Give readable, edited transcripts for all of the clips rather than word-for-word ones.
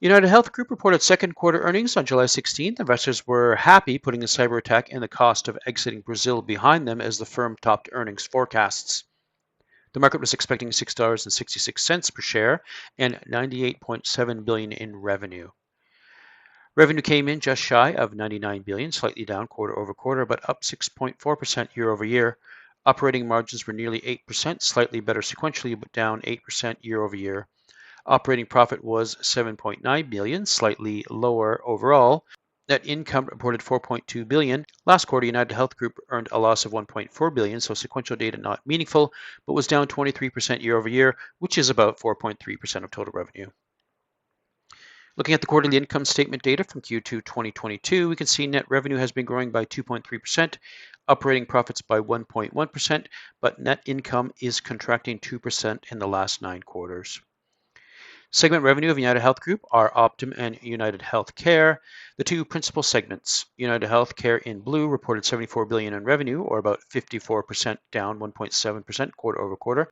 UnitedHealth Group reported second quarter earnings on July 16th. Investors were happy, putting the cyber attack and the cost of exiting Brazil behind them as the firm topped earnings forecasts. The market was expecting $6.66 per share and $98.7 billion in revenue. Revenue came in just shy of $99 billion, slightly down quarter over quarter, but up 6.4% year over year. Operating margins were nearly 8%, slightly better sequentially, but down 8% year over year. Operating profit was $7.9 billion, slightly lower overall. Net income reported $4.2 billion. Last quarter, UnitedHealth Group earned a loss of $1.4 billion, so sequential data not meaningful, but was down 23% year over year, which is about 4.3% of total revenue. Looking at the quarterly income statement data from Q2 2022, we can see net revenue has been growing by 2.3%, operating profits by 1.1%, but net income is contracting 2% in the last 9 quarters. Segment revenue of UnitedHealth Group are Optum and UnitedHealthcare, the two principal segments. UnitedHealthcare in blue reported $74 billion in revenue, or about 54% down 1.7% quarter over quarter,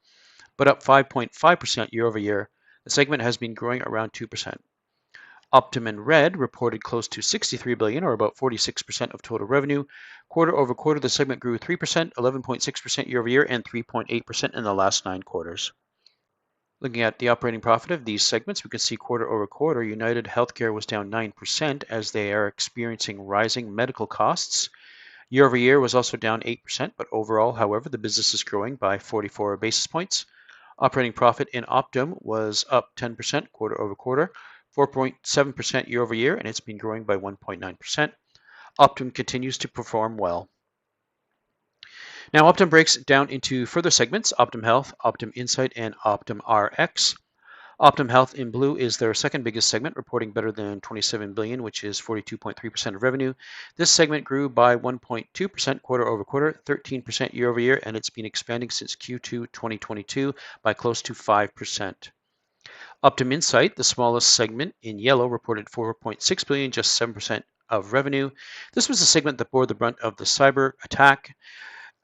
but up 5.5% year over year. The segment has been growing around 2%. Optum in red reported close to $63 billion, or about 46% of total revenue. Quarter over quarter, the segment grew 3%, 11.6% year over year, and 3.8% in the last 9 quarters. Looking at the operating profit of these segments, we can see quarter over quarter, UnitedHealthcare was down 9% as they are experiencing rising medical costs. Year over year was also down 8%, but overall, however, the business is growing by 44 basis points. Operating profit in Optum was up 10% quarter over quarter, 4.7% year over year, and it's been growing by 1.9%. Optum continues to perform well. Now, Optum breaks down into further segments: Optum Health, Optum Insight, and Optum Rx. Optum Health in blue is their second biggest segment, reporting better than $27 billion, which is 42.3% of revenue. This segment grew by 1.2% quarter over quarter, 13% year over year, and it's been expanding since Q2 2022 by close to 5%. Optum Insight, the smallest segment in yellow, reported $4.6 billion, just 7% of revenue. This was the segment that bore the brunt of the cyber attack.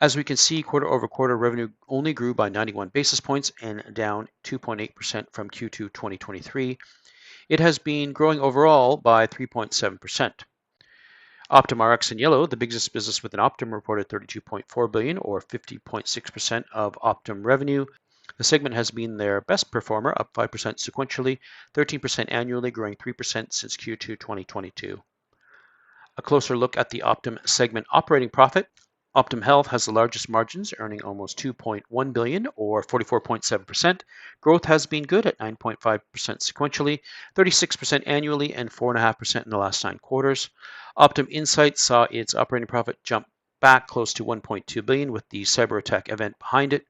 As we can see, quarter over quarter revenue only grew by 91 basis points and down 2.8% from Q2 2023. It has been growing overall by 3.7%. Optum Rx in yellow, the biggest business within Optum, reported $32.4 billion, or 50.6% of Optum revenue. The segment has been their best performer, up 5% sequentially, 13% annually, growing 3% since Q2 2022. A closer look at the Optum segment operating profit. Optum Health has the largest margins, earning almost $2.1 billion, or 44.7%. Growth has been good at 9.5% sequentially, 36% annually, and 4.5% in the last 9 quarters. Optum Insight saw its operating profit jump back close to $1.2 billion with the cyber attack event behind it.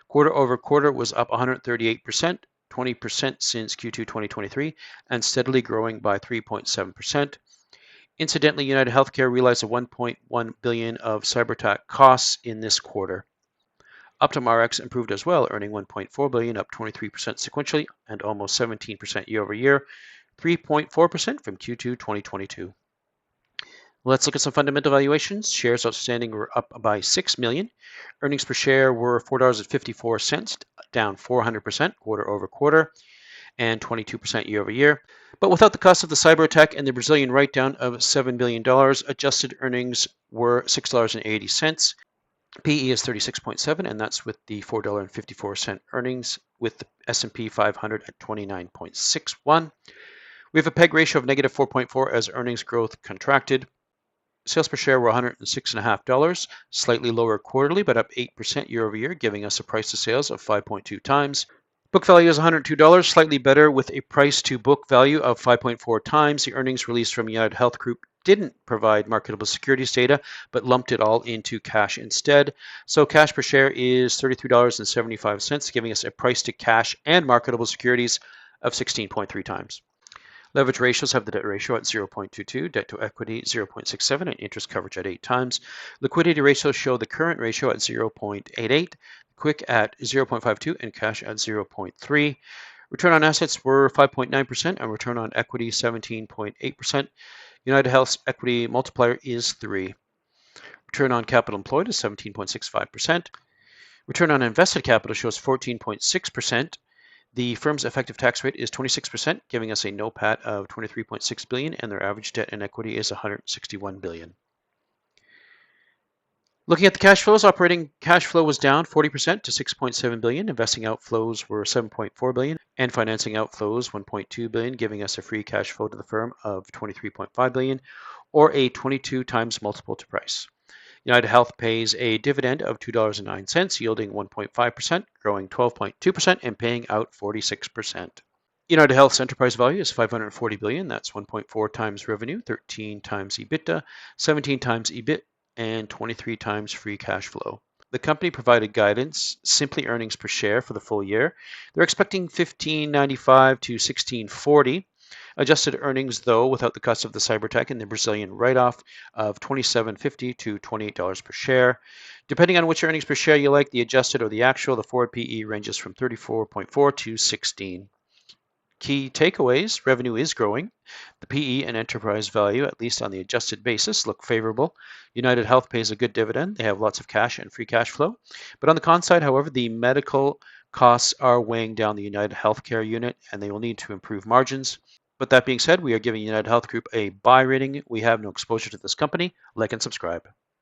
Quarter over quarter was up 138%, 20% since Q2 2023, and steadily growing by 3.7%. Incidentally, UnitedHealthcare realized a $1.1 billion of cyber attack costs in this quarter. Optum Rx improved as well, earning $1.4 billion, up 23% sequentially and almost 17% year over year, 3.4% from Q2 2022. Let's look at some fundamental valuations. Shares outstanding were up by 6 million. Earnings per share were $4.54, down 400% quarter over quarter and 22% year over year. But without the cost of the cyber attack and the Brazilian write-down of $7 billion, adjusted earnings were $6.80. PE is 36.7, and that's with the $4.54 earnings, with the S&P 500 at 29.61. We have a PEG ratio of negative 4.4 as earnings growth contracted. Sales per share were $106.50, slightly lower quarterly, but up 8% year over year, giving us a price to sales of 5.2 times. Book value is $102, slightly better with a price to book value of 5.4 times. The earnings release from UnitedHealth Group didn't provide marketable securities data, but lumped it all into cash instead. So cash per share is $33.75, giving us a price to cash and marketable securities of 16.3 times. Leverage ratios have the debt ratio at 0.22, debt to equity 0.67, and interest coverage at 8 times. Liquidity ratios show the current ratio at 0.88, quick at 0.52, and cash at 0.3. Return on assets were 5.9% and return on equity 17.8%. UnitedHealth's equity multiplier is 3. Return on capital employed is 17.65%. Return on invested capital shows 14.6%. The firm's effective tax rate is 26%, giving us a NOPAT of 23.6 billion, and their average debt and equity is 161 billion. Looking at the cash flows, operating cash flow was down 40% to 6.7 billion. Investing outflows were 7.4 billion, and financing outflows 1.2 billion, giving us a free cash flow to the firm of 23.5 billion, or a 22 times multiple to price. UnitedHealth pays a dividend of $2.09, yielding 1.5%, growing 12.2%, and paying out 46%. UnitedHealth's enterprise value is 540 billion. That's 1.4 times revenue, 13 times EBITDA, 17 times EBIT, and 23 times free cash flow. The company provided guidance, simply earnings per share for the full year. They're expecting 15.95 to 16.40. Adjusted earnings, though, without the cost of the cyberattack and the Brazilian write-off, of $27.50 to $28 per share. Depending on which earnings per share you like, the adjusted or the actual, the forward PE ranges from 34.4 to 16. Key takeaways: revenue is growing. The PE and enterprise value, at least on the adjusted basis, look favorable. UnitedHealth pays a good dividend. They have lots of cash and free cash flow. But on the con side, however, the medical costs are weighing down the United Healthcare unit, and they will need to improve margins. But that being said, we are giving UnitedHealth Group a buy rating. We have no exposure to this company. Like and subscribe.